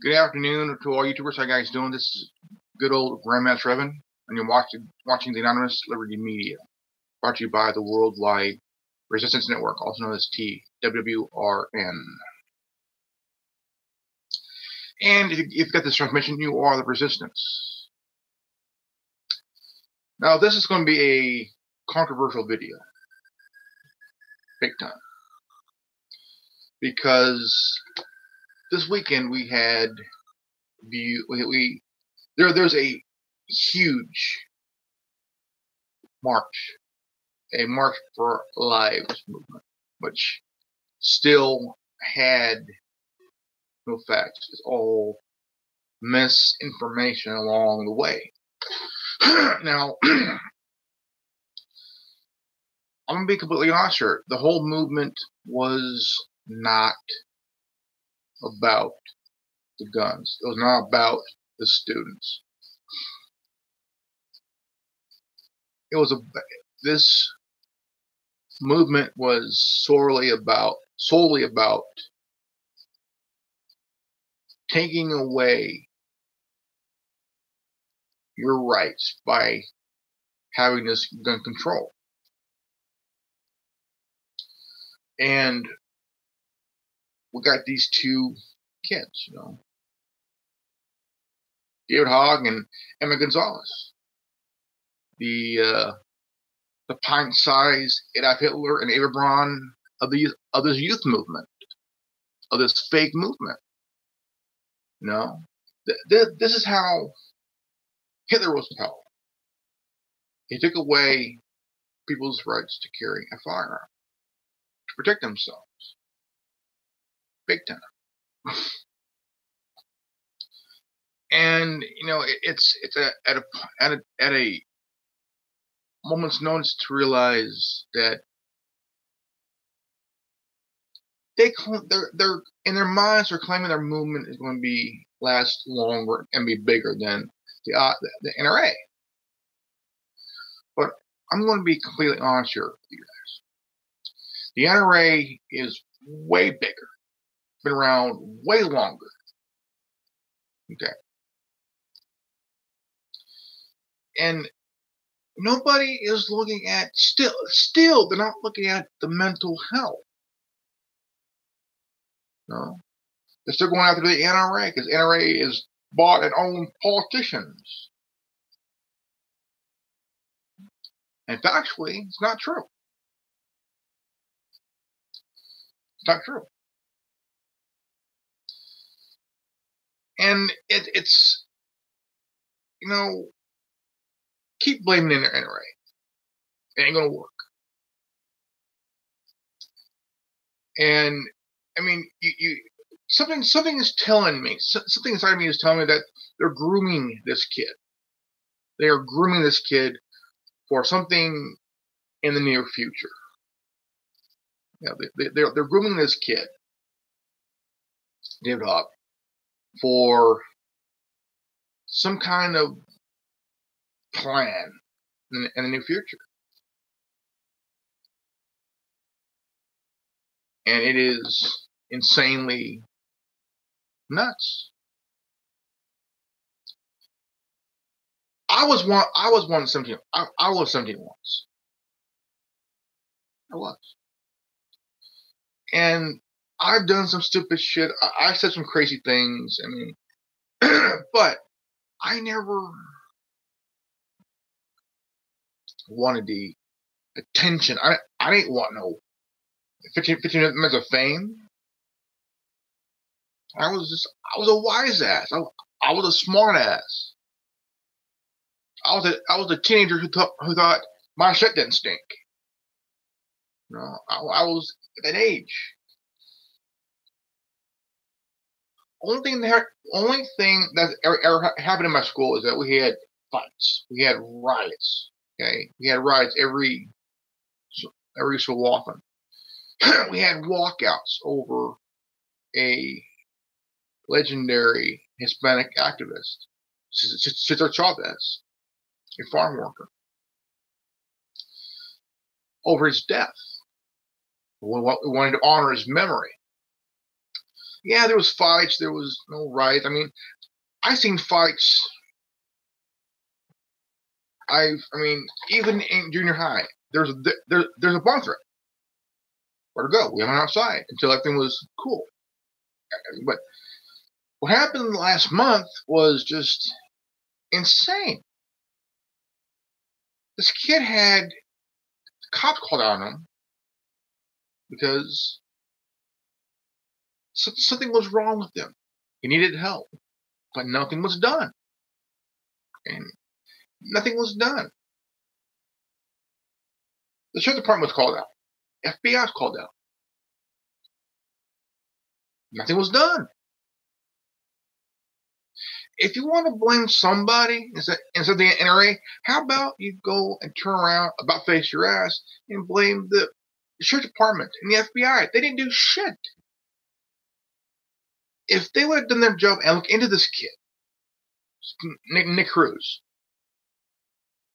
Good afternoon to all YouTubers. How you guys doing? This is good old Grandmaster Evan, and you're watching the Anonymous Liberty Media, brought to you by the Worldwide Resistance Network, also known as TWWRN. And if you've got this transmission, you are the Resistance. Now, this is going to be a controversial video, big time, because this weekend we had there's a huge march, a March for Lives movement, which still had no facts. It's all misinformation along the way. Now, I'm going to be completely honest here. The whole movement was not about the guns. It was not about the students. This movement was solely about taking away your rights by having this gun control. And we got these two kids, David Hogg and Emma Gonzalez, the pint-sized Adolf Hitler and Eva Braun of this youth movement, of this fake movement. This is how Hitler was held. He took away people's rights to carry a firearm, to protect themselves. Big time. And it's at a moment's notice to realize that they're in their minds are claiming their movement is going to last longer and be bigger than the NRA. But I'm going to be completely honest here with you guys. The NRA is way bigger, been around way longer. Okay. And nobody is looking at, still they're not looking at the mental health. No. They're still going after the NRA because NRA is bought and owned politicians. And factually, it's not true. It's not true. And it's keep blaming the NRA. It ain't gonna work. And I mean, something is telling me, something inside of me is telling me that they're grooming this kid. They are grooming this kid for something in the near future. They're grooming this kid, David Hogg, for some kind of plan in the near future. And it is insanely nuts. I was 17. I was 17 once. I was. And I've done some stupid shit. I said some crazy things. I mean, but I never wanted the attention. I didn't want no 15 minutes of fame. I was a wise ass. I was a smart ass. I was a teenager who thought my shit didn't stink. I was at that age. Only thing that ever happened in my school is that we had fights. We had riots. Okay, we had riots every so often. We had walkouts over a legendary Hispanic activist, Cesar Chavez, a farm worker, over his death. We wanted to honor his memory. Yeah, there was fights. There was no riots. I mean, I seen fights. I mean, even in junior high, there's a bomb threat. Where to go? We went outside until everything was cool. But what happened last month was just insane. This kid had the cops called out on him because something was wrong with him. He needed help, but nothing was done. And nothing was done. The sheriff department was called out. FBI was called out. Nothing was done. If you want to blame somebody instead of the NRA, how about you go and turn around, about face your ass, and blame the sheriff department and the FBI? They didn't do shit. If they would have done their job and looked into this kid, Nick Cruz,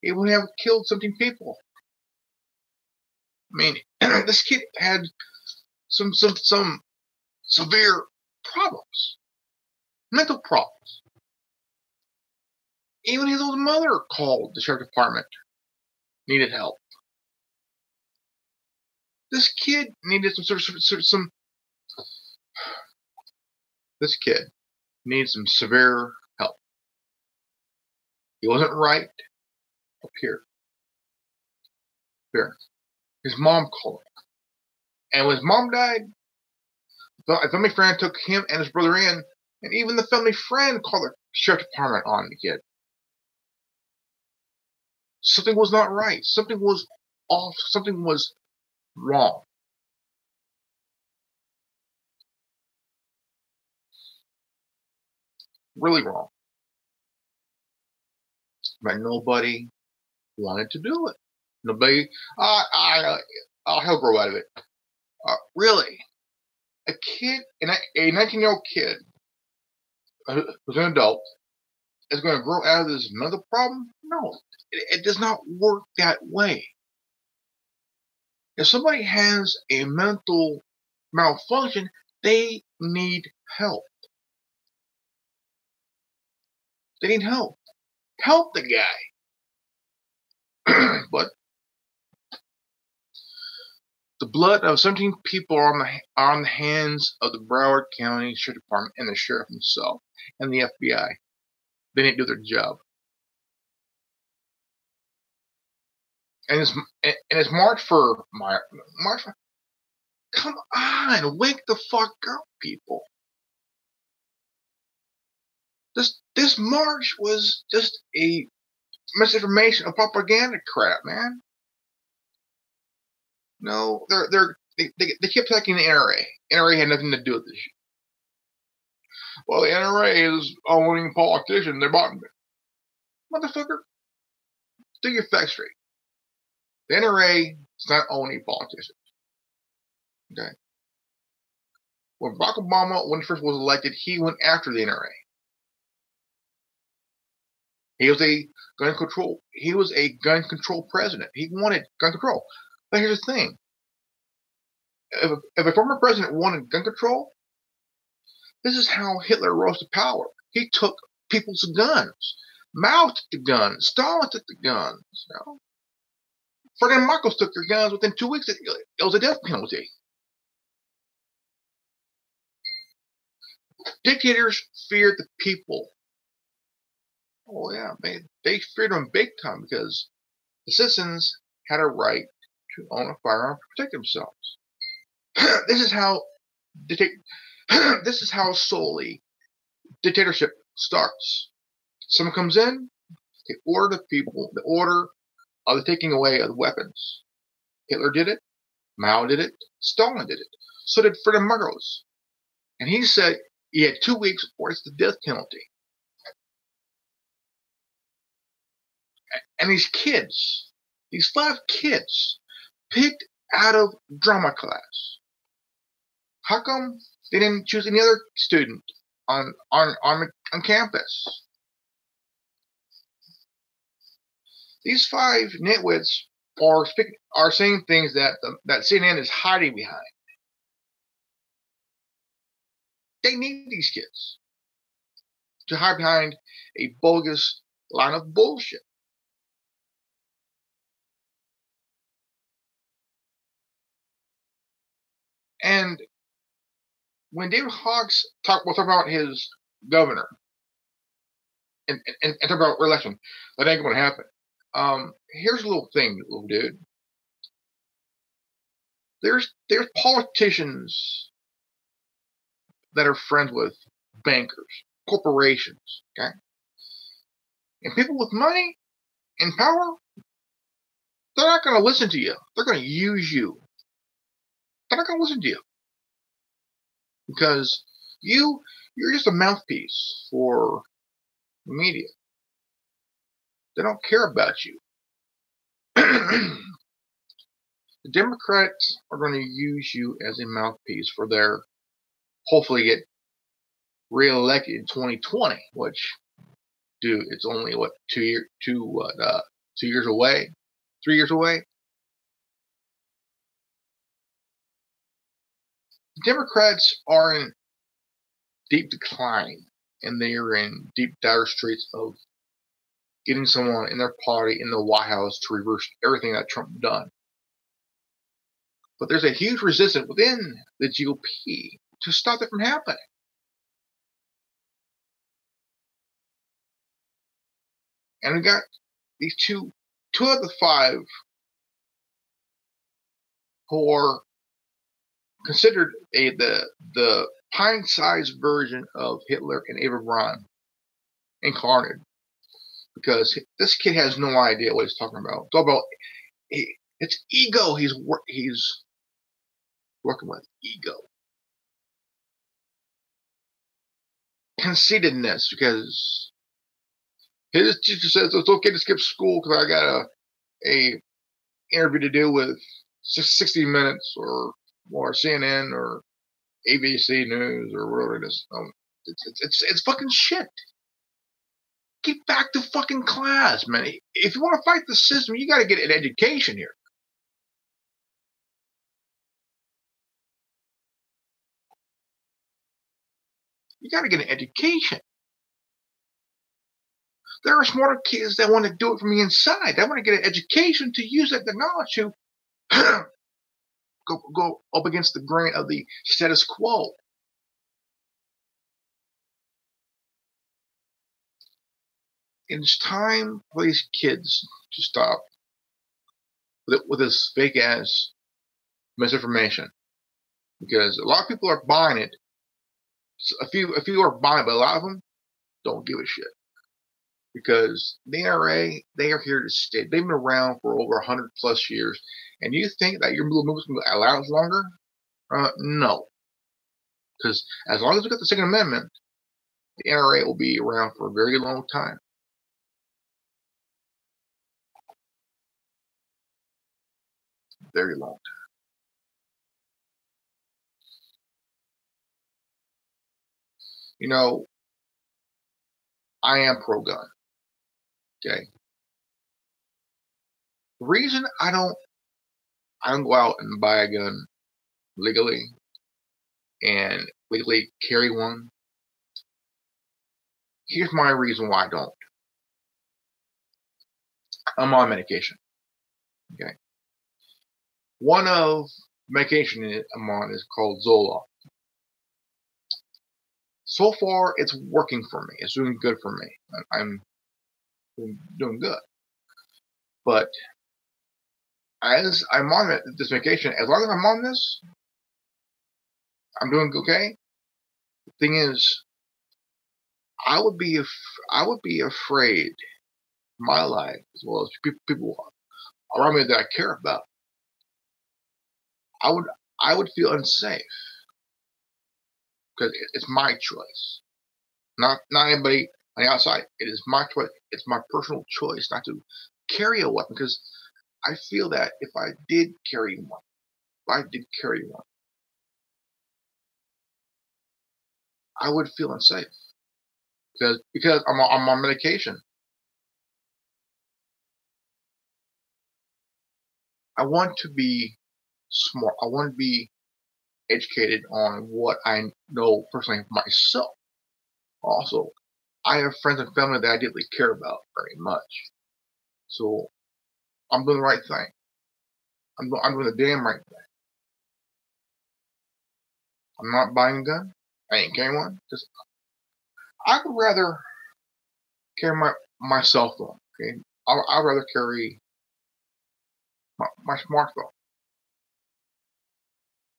he would have killed 17 people. I mean, this kid had some severe problems, mental problems. Even his old mother called the sheriff department, needed help. This kid needed some. This kid needs some severe help. He wasn't right up here. His mom called him. And when his mom died, a family friend took him and his brother in, and even the family friend called the sheriff department on the kid. Something was not right. Something was off. Something was wrong. Really wrong. But nobody wanted to do it. Nobody, I'll help grow out of it. Really? A kid, a 19-year-old kid, who's an adult, is going to grow out of this mental problem? No, it does not work that way. If somebody has a mental malfunction, they need help. They need help. Help the guy. But the blood of 17 people are on the hands of the Broward County Sheriff Department and the sheriff himself and the FBI. They didn't do their job. And it's March for March. Come on, wake the fuck up, people. This march was just a misinformation, a propaganda crap, man. No, they kept attacking the NRA. NRA had nothing to do with this shit. Well, the NRA is owning politicians. They're bought. Motherfucker, do your facts straight. The NRA is not owning politicians. Okay. When Barack Obama, when he first was elected, he went after the NRA. He was a gun control. He was a gun control president. He wanted gun control. But here's the thing: if a former president wanted gun control, this is how Hitler rose to power. He took people's guns. Mao took the guns. Stalin took the guns. You know? Ferdinand Marcos took their guns within 2 weeks. It was a death penalty. Dictators feared the people. Oh yeah, they feared them big time because the citizens had a right to own a firearm to protect themselves. This is how solely dictatorship starts. Someone comes in, they order the people, the order of the taking away of the weapons. Hitler did it, Mao did it, Stalin did it. So did Ferdinand Marcos. And he said he had 2 weeks or it's the death penalty. And these kids, these 5 kids, picked out of drama class. How come they didn't choose any other student on campus? These 5 nitwits are saying things that CNN is hiding behind. They need these kids to hide behind a bogus line of bullshit. And when David Hawks talk about his governor and talk about re-election, that ain't going to happen. Here's a little thing, little dude. There's politicians that are friends with bankers, corporations, okay? And people with money and power, they're not going to listen to you. They're going to use you. They're not going to listen to you because you're just a mouthpiece for the media. They don't care about you. The Democrats are going to use you as a mouthpiece for their hopefully get reelected in 2020, which, dude, it's only what 2 years away, 3 years away. The Democrats are in deep decline, and they are in deep dire straits of getting someone in their party in the White House to reverse everything that Trump done. But there's a huge resistance within the GOP to stop it from happening. And we got these two of the five who are considered the pint-sized version of Hitler and Eva Braun incarnate, because this kid has no idea what he's talking about. It's all about it's ego. He's working with ego, conceitedness, because his teacher says it's okay to skip school because I got a interview to do with 60 Minutes or CNN or ABC News or whatever it is. It's fucking shit. Get back to fucking class, man. If you want to fight the system, you got to get an education here. You got to get an education. There are smarter kids that want to do it from the inside. They want to get an education to use that knowledge to go up against the grain of the status quo. It's time for these kids to stop with this fake ass misinformation, because a lot of people are buying it. A few are buying it, but a lot of them don't give a shit. Because the NRA, they are here to stay. They've been around for over 100+ years. And you think that your movie's going to last longer? No. Because as long as we got the Second Amendment, the NRA will be around for a very long time. Very long time. You know, I am pro-gun. Okay. The reason I don't go out and buy a gun legally and legally carry one. Here's my reason why I don't. I'm on medication. Okay. One of medication I'm on is called Zoloft. So far, it's working for me. It's doing good for me. I'm doing good. But as I'm on this medication, as long as I'm on this, I'm doing okay. The thing is, I would be afraid my life, as well as people around me that I care about. I would feel unsafe because it's my choice, not anybody on the outside. It is my choice. It's my personal choice not to carry a weapon, because I feel that if I did carry one, I would feel unsafe because I'm on medication. I want to be smart. I want to be educated on what I know personally myself. Also, I have friends and family that I deeply care about very much. So I'm doing the right thing. I'm doing the damn right thing. I'm not buying a gun. I ain't carrying one. Just I would rather carry my cell phone. Okay, I'd rather carry my smartphone.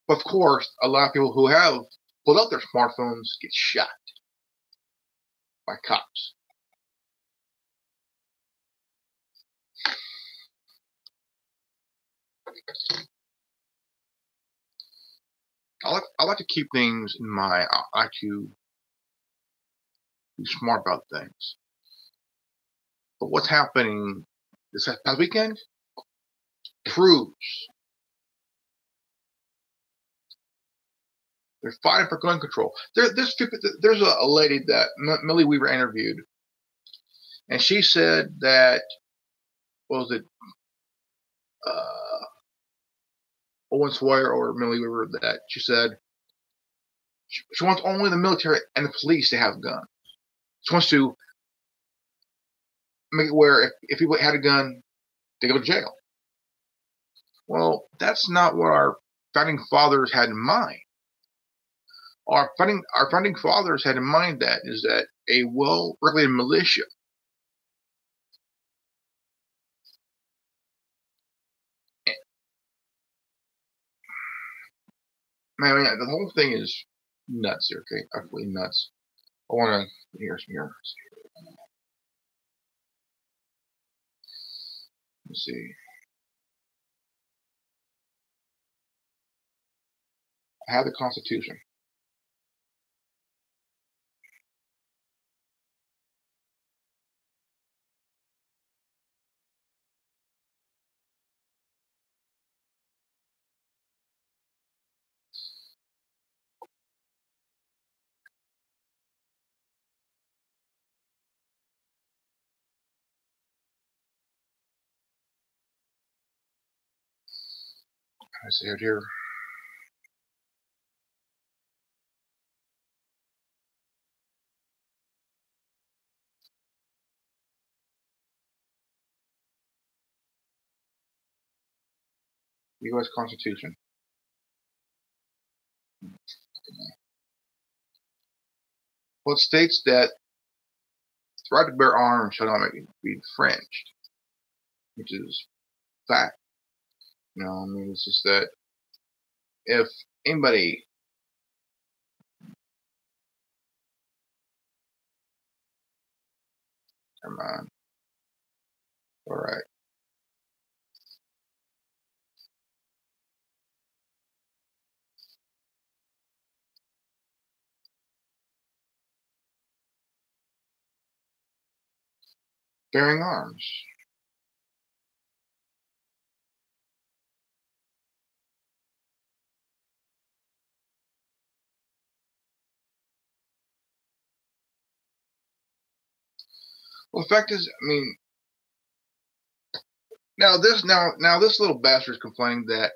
But of course, a lot of people who have pulled out their smartphones get shot by cops. I like to keep things in mind. I like to be smart about things. But what's happening this past weekend proves they're fighting for gun control. There's a lady that Millie Weaver interviewed, and she said that, what was it, Owen Swire or Millie Weaver, that she said she wants only the military and the police to have guns. She wants to make it where if people had a gun, they go to jail. Well, that's not what our founding fathers had in mind. Our founding fathers had in mind that a well-regulated militia, man, the whole thing is nuts here, okay? Absolutely nuts. I want to hear some here. Let's see. I have the Constitution. I see it here. U.S. Constitution. Well, it states that the right to bear arms shall not be infringed, which is fact. I mean, it's just that if anybody, come on, all right, bearing arms. Well, the fact is, I mean, now this little bastard is complaining that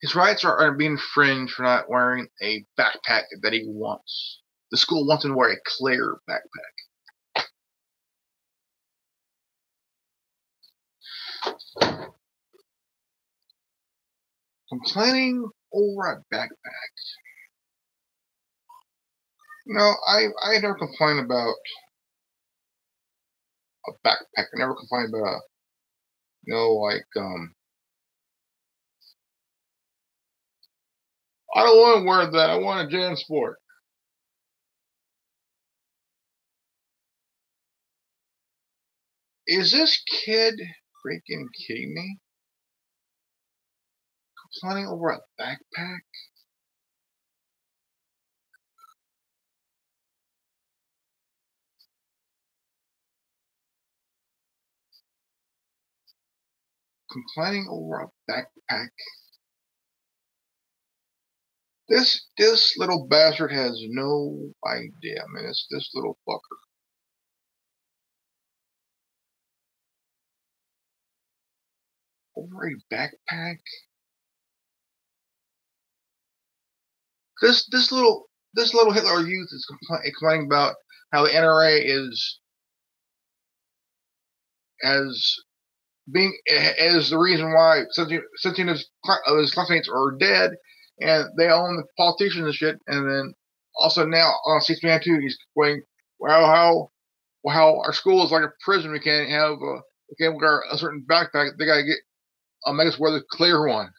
his rights are being infringed for not wearing a backpack that he wants. The school wants him to wear a clear backpack. Complaining over a backpack. I never complained about a backpack. I never complained about like I don't want to wear that. I want a JanSport. Is this kid freaking kidding me? Complaining over a backpack? Complaining over a backpack? This little bastard has no idea. I mean, this little fucker. Over a backpack? This little Hitler youth is complaining about how the NRA is as the reason why 17 of his classmates are dead, and they own the politicians and shit. And then also now on C-SPAN 2, he's going, well, how our school is like a prison. We can't wear a certain backpack. They gotta make us wear the clear one.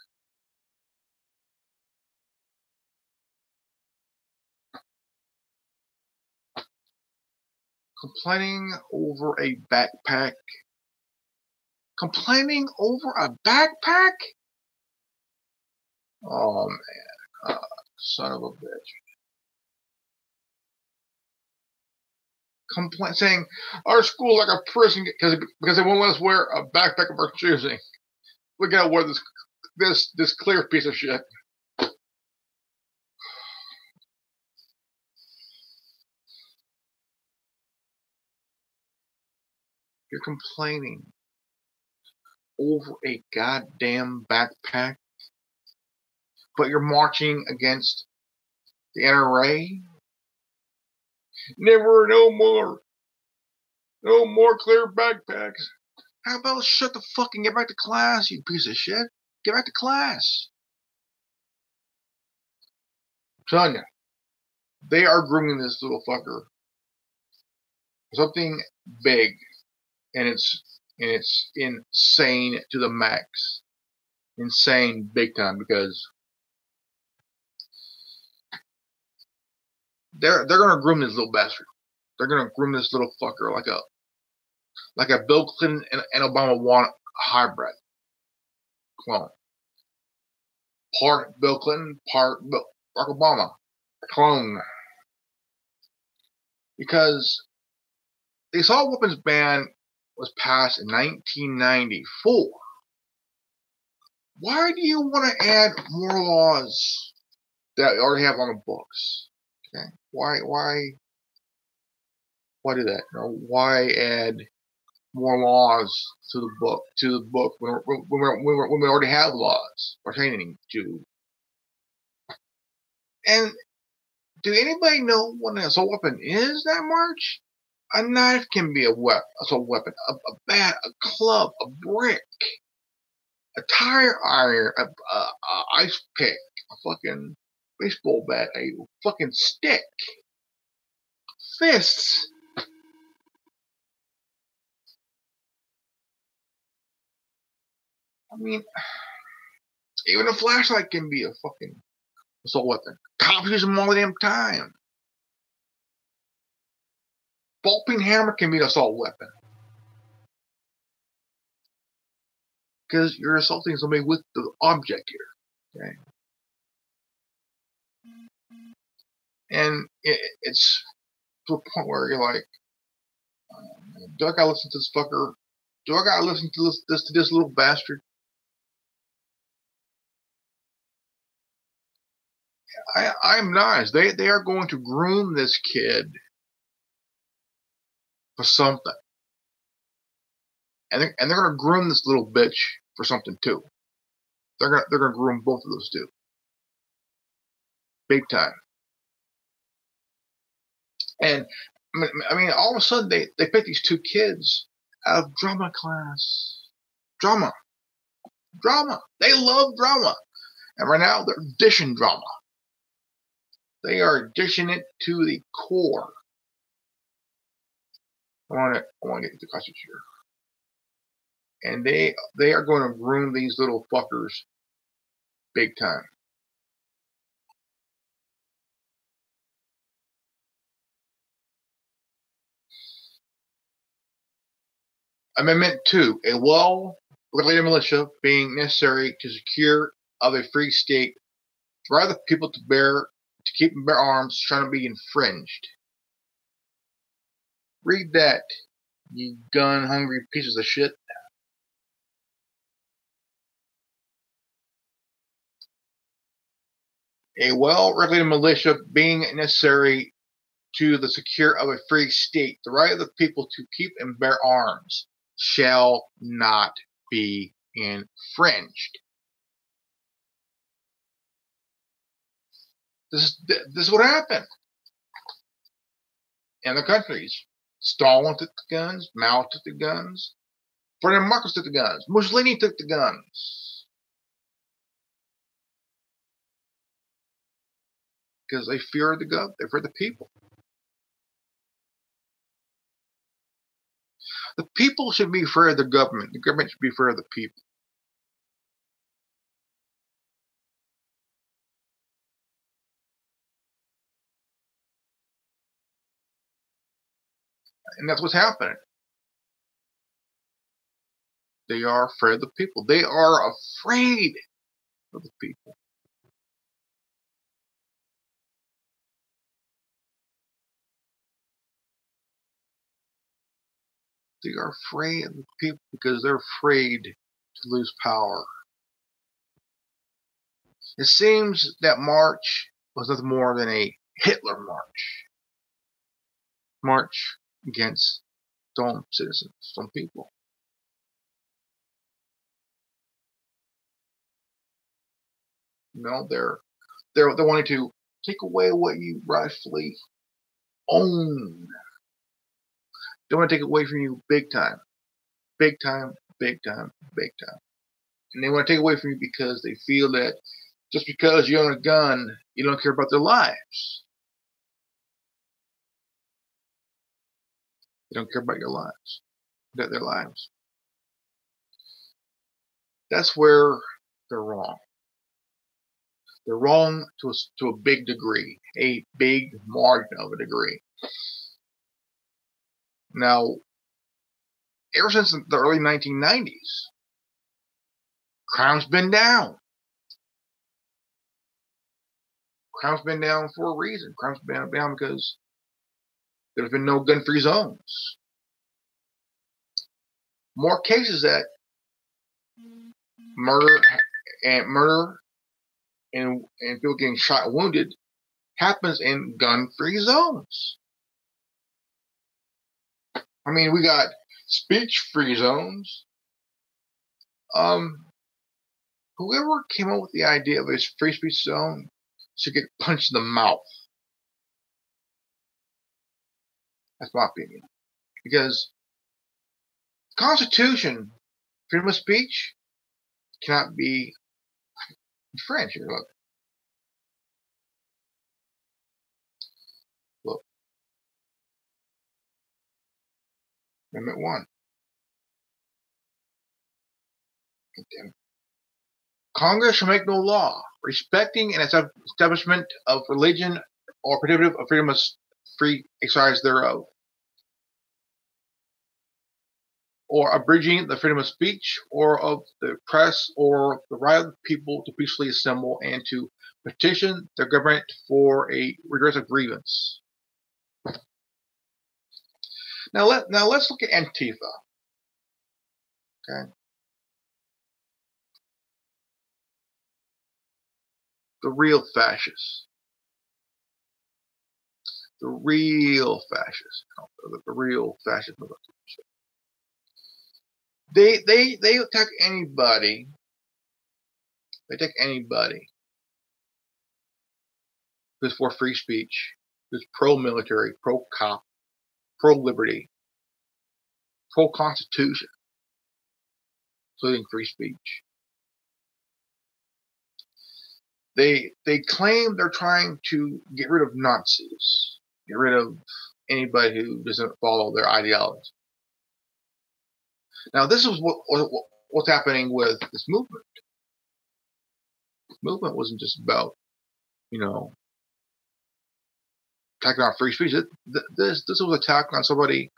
Complaining over a backpack. Complaining over a backpack? Oh man, son of a bitch. Saying our school like a prison because they won't let us wear a backpack of our choosing. We gotta wear this clear piece of shit. You're complaining over a goddamn backpack, but you're marching against the NRA. No more clear backpacks. How about shut the fuck and get back to class, you piece of shit? Get back to class. I'm telling you, they are grooming this little fucker for something big, and it's insane to the max, insane big time, because they're gonna groom this little bastard. They're gonna groom this little fucker like a Bill Clinton and Obama want hybrid clone. Part Bill Clinton, part Barack Obama clone. Because the assault weapons ban was passed in 1994. Why do you want to add more laws that you already have on the books? Okay, why do that? You know, why add more laws to the book when we already have laws pertaining to? And do anybody know what an assault weapon is that much? A knife can be assault weapon. A bat, a club, a brick, a tire iron, a ice pick, a fucking baseball bat, a fucking stick, fists. I mean, even a flashlight can be a fucking assault weapon. Cops use them all the damn time. Ball-peen hammer can be an assault weapon. Because you're assaulting somebody with the object here. Okay? And it's to a point where you're like, do I gotta listen to this fucker? Do I gotta listen to this little bastard? I'm nice. They are going to groom this kid for something, and they're going to groom this little bitch for something too. They're going to groom both of those two, big time. And I mean, all of a sudden they pick these two kids out of drama class. Drama. They love drama, and right now they're dishing drama. They are dishing it to the core. I want to get the message here. And they are going to groom these little fuckers big time. Amendment 2. A well-regulated militia being necessary to secure of a free state for other people to keep and bear arms trying to be infringed. Read that, you gun-hungry pieces of shit. A well-regulated militia being necessary to the secure of a free state, the right of the people to keep and bear arms shall not be infringed. This is what happened in the countries. Stalin took the guns. Mao took the guns. Ferdinand Marcos took the guns. Mussolini took the guns. Because they fear the government. They fear the people. The people should be afraid of the government. The government should be afraid of the people. And that's what's happening. They are afraid of the people. They are afraid of the people. They are afraid of the people because they're afraid to lose power. It seems that March was nothing more than a Hitler march. March against some citizens, some people. You know, they're wanting to take away what you rightfully own. They want to take it away from you big time. Big time, big time, big time. And they want to take it away from you because they feel that just because you own a gun, you don't care about their lives. They don't care about your lives. Their lives. That's where they're wrong. They're wrong to a big degree, a big margin of a degree. Now, ever since the early 1990s, crime's been down. Crime's been down for a reason. Crime's been down because there's been no gun-free zones. More cases that murder and people getting shot and wounded happens in gun-free zones. I mean, we got speech-free zones. Whoever came up with the idea of a free speech zone should get punched in the mouth. That's my opinion. Because the Constitution, freedom of speech, cannot be infringed. Here, look. Look. Amendment 1. Congress shall make no law respecting an establishment of religion or prohibitive of freedom of free exercise thereof, or abridging the freedom of speech or of the press or the right of the people to peacefully assemble and to petition the government for a redress of grievance. Now let's look at Antifa. Okay. The real fascists. The real fascists. The real fascist. They attack anybody. They attack anybody who's for free speech, who's pro-military, pro-cop, pro-liberty, pro-constitution, including free speech. They claim they're trying to get rid of Nazis, get rid of anybody who doesn't follow their ideology. Now, this is what's happening with this movement. This movement wasn't just about, attacking on free speech. This was an attack on somebody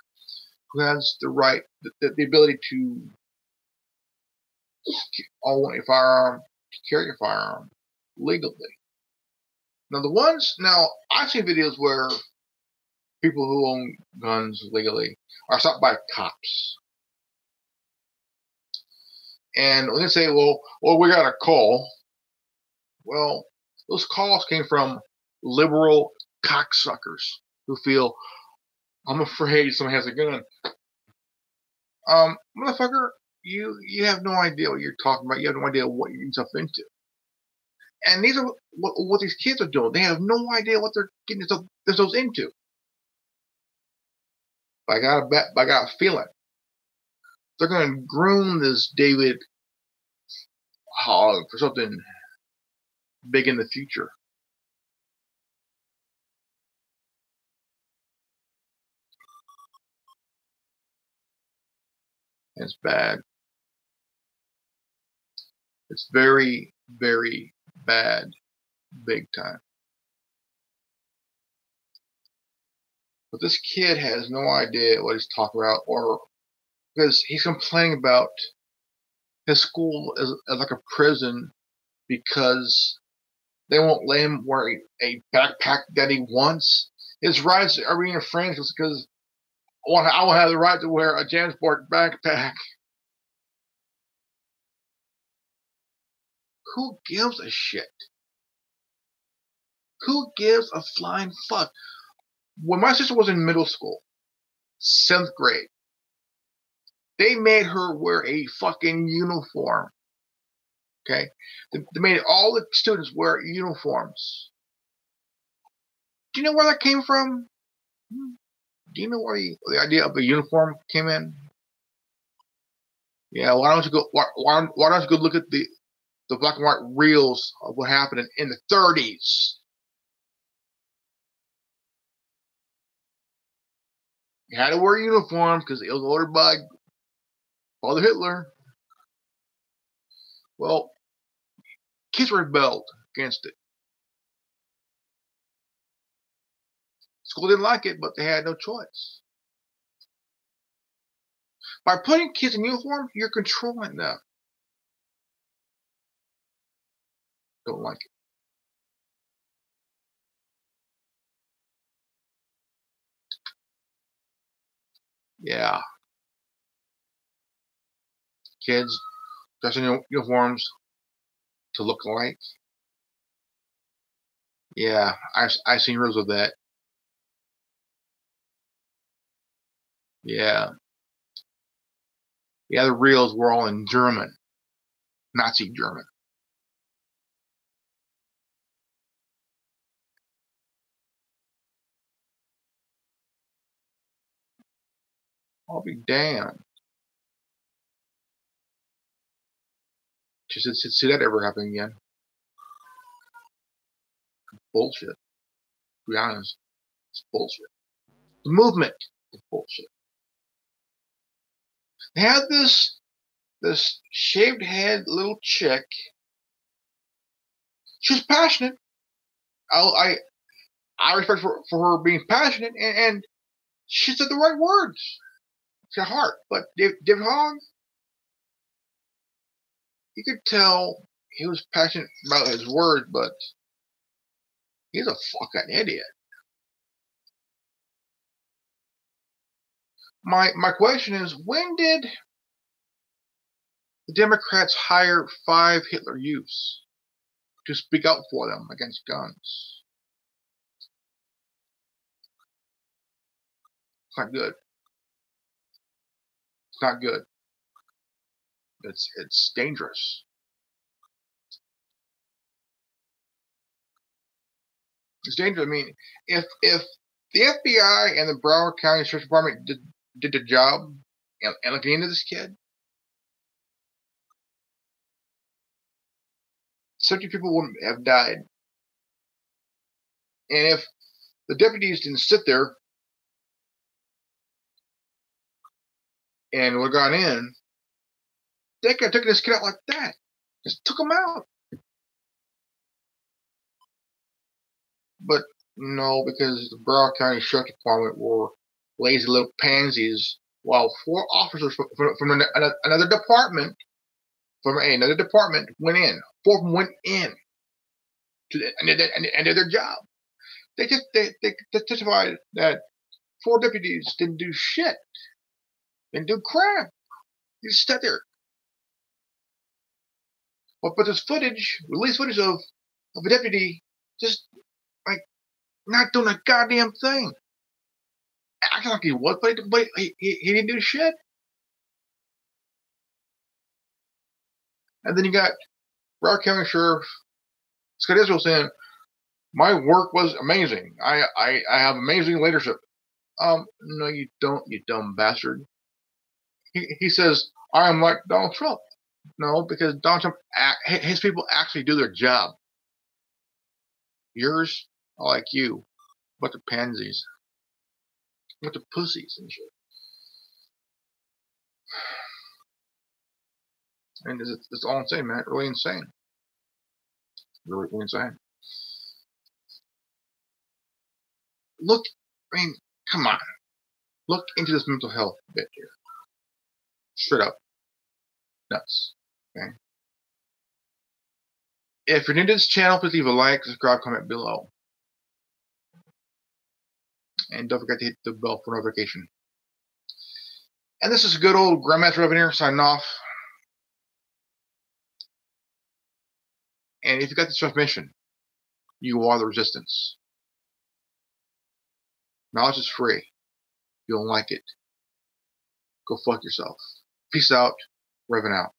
who has the right, the ability to own a firearm, to carry a firearm legally. Now I've seen videos where people who own guns legally are stopped by cops. And when they say, well, we got a call. Well, those calls came from liberal cocksuckers who feel, I'm afraid someone has a gun. Motherfucker, you have no idea what you're talking about. You have no idea what you're getting yourself into. And these are what these kids are doing. They have no idea what they're getting themselves into. But I got a feeling they're going to groom this David Hogg for something big in the future. And it's bad. It's very, very bad, big time. But this kid has no idea what he's talking about, or because he's complaining about his school as like a prison because they won't let him wear a backpack that he wants. His rights are being infringed because I want to have the right to wear a JanSport backpack. Who gives a shit? Who gives a flying fuck? When my sister was in middle school, 7th grade, they made her wear a fucking uniform. Okay? They made all the students wear uniforms. Do you know where that came from? Do you know where the idea of a uniform came in? Yeah, why don't you go look at the black and white reels of what happened in the 30s? You had to wear uniforms because it was ordered by Father Hitler. Well, kids rebelled against it. School didn't like it, but they had no choice. By putting kids in uniform, you're controlling them. Don't like it. Yeah. Kids dressing in uniforms to look alike. Yeah, I've seen reels of that. Yeah. Yeah, the reels were all in German. Nazi German. I'll be damned. Just to see that ever happen again. Bullshit. To be honest, it's bullshit. The movement is bullshit. They had this shaved head little chick. She was passionate. I respect for her being passionate, and she said the right words to heart. But David Hogg, you could tell he was passionate about his words, but he's a fucking idiot. My question is, when did the Democrats hire 5 Hitler Youths to speak out for them against guns? It's not good. It's not good. It's dangerous. It's dangerous. I mean, if the FBI and the Broward County Sheriff's Department did the job and looking into this kid, 70 people wouldn't have died. And if the deputies didn't sit there and would have gone in, they could have taken this kid out like that. Just took him out. But no, because the Broward County Sheriff's Department were lazy little pansies, while 4 officers from another department went in. 4 of them went in and did their job. They testified that 4 deputies didn't do shit, didn't do crap. They just sat there. But there's released footage of a deputy just like not doing a goddamn thing. Acting like he was, but he didn't do shit. And then you got Broward County Sheriff Scott Israel saying, my work was amazing. I have amazing leadership. No, you don't, you dumb bastard. He says, I am like Donald Trump. No, because Donald Trump, his people actually do their job. Yours are like you. Bunch of pansies. Bunch of pussies and shit. And it's all insane, man. Really insane. Really insane. Look, I mean, come on. Look into this mental health bit here. Straight up. Nuts. Okay. If you're new to this channel, please leave a like, subscribe, comment below. And don't forget to hit the bell for notification. And this is good old Grandmaster Revenue signing off. And if you got this transmission, you are the resistance. Knowledge is free. You don't like it, go fuck yourself. Peace out. Revan out.